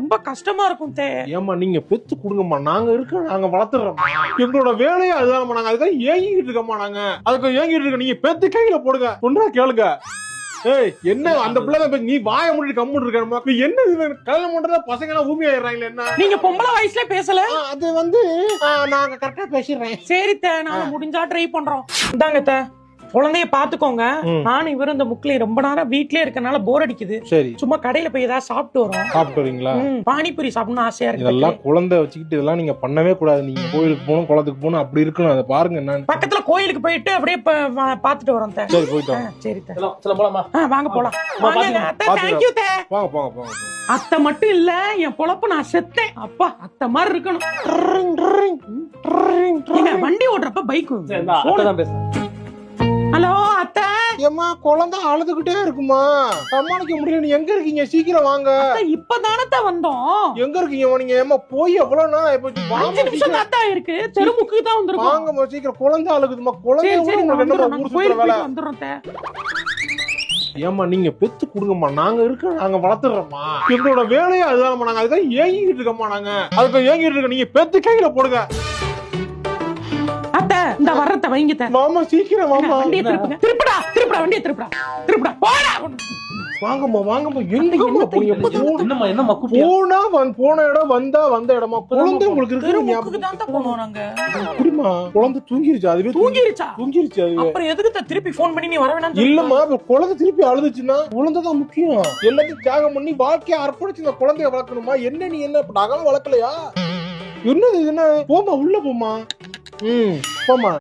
ரொம்ப கஷ்டமா இருக்கும் தே. ஏமா நீங்க பெத்து கொடுங்கம்மா, நாங்க இருக்கோம், நாங்க வளர்த்துறோம். எங்களோட வேலையே அதுதான். நாங்க அதுக்காக ஏங்கிட்டு இருக்கோம்மா. நாங்க அதுக்கு ஏங்கிட்டு இருக்க. நீங்க பெத்து கையில போடுங்க. சொன்னா கேளுங்க. ஏய் என்ன அந்த பிள்ளை நீ வாய மூடிட்டு கம்முன்னு இருக்கணுமா? என்ன கல்யாணம் பண்றதா பசங்க எல்லாம் ஊமி ஆயிடுறாங்களே என்ன? நீங்க பொம்பளை வயசுல பேசல. அது வந்து நாங்க கரெக்டா பேசிடுறேன். சரி தே, நாங்க முடிஞ்சா ட்ரை பண்றோம். இந்தாங்க தே, குழந்தைய பாத்துக்கோங்க. நானும் இவரு இந்த முக்கில ரொம்ப நேரம் வீட்லயே இருக்கனால போர் அடிக்குது. சரி, சும்மா கடையில போய் ஏதாவது சாப்பிட்டு வரோம். சாப்பிட்டு வரீங்களா? பானிபூரி சாப்பிடணும் ஆசையா இருக்கு. இதெல்லாம் குழந்தை வச்சுக்கிட்டு இதெல்லாம் நீங்க பண்ணவே கூடாது. நீங்க கோயிலுக்கு போகணும், குளத்துக்கு போகணும், அப்படி இருக்கணும். அதை பாருங்க. நான் பக்கத்துல கோயிலுக்கு போயிட்டு அப்படியே பாத்துட்டு வரோம் தே. சரி போயிட்டு வாங்க. சரி தே, போலாமா? வாங்க போலாம். வாங்க அத்தை, தேங்க்யூ தே. வாங்க போங்க போங்க. அத்தை மட்டும் இல்ல, என் பொழப்பு நான் செத்தேன். அப்பா அத்தை மாதிரி இருக்கணும். நீங்க வண்டி ஓட்டுறப்ப பைக் ஹலோ அத்தை. ஏமா குழந்தை அழுதுகிட்டே இருக்குமா? சமாளிக்க முடியல. நீ எங்க இருக்கீங்க? சீக்கிரம் வாங்க. இப்பதானே வந்தோம். எங்க இருக்கீங்க நீங்க? ஏமா போய் எவ்வளவு நேரம் ஆயிப்போச்சு? 5 நிமிஷம் தான் இருக்கு. தெருமுக்கு தான் வந்திருக்கோம். வாங்கம்மா சீக்கிரம். குழந்தை அழுகுதுமா. குழந்தை உங்களுக்கு என்ன ஊர் சுத்துற வேலை? வந்துறோம் தே. ஏமா நீங்க பெத்து கொடுங்கம்மா, நாங்க இருக்கோம், நாங்க வளர்த்துறோம்மா. எங்களோட வேலையே அதுதான். நாங்க அதுக்காக ஏங்கிட்டு இருக்கோம்மா. நாங்க அதுக்கு ஏங்கிட்டு இருக்க. நீங்க பெத்து கையில போடுங்க. அத்தை இந்த வரத்த வைங்க தே. மாமா சீக்கிரம் வாமா. வண்டியை திருப்புங்க. திருப்புடா திருப்புடா வண்டியை திருப்புடா. திருப்புடா போடா. வாங்கம்மா வாங்கம்மா. எங்கம்மா போறீங்க? என்னம்மா என்ன மக்கு போனா போன இடம் வந்த இடமா? குழந்தை உங்களுக்கு இருக்கு. தெருமுக்கு தான் போனோம் நாங்க. அப்படிமா? குழந்தை தூங்கிருச்சு. அதுவே தூங்கிருச்சா? தூங்கிருச்சு அதுவே. அப்புறம் எதுக்கு திருப்பி போன் பண்ணி நீ வர வேணாம்? இல்லம்மா, குழந்தை திருப்பி அழுதுச்சுன்னா குழந்தை தான் முக்கியம். எல்லாத்தையும் தியாகம் பண்ணி வாழ்க்கையை அர்ப்பணிச்சு இந்த குழந்தைய வளர்க்கணுமா? என்ன நீ என்ன நகலம் வளர்க்கலையா? என்னது என்ன? போமா உள்ள போமா. போமா.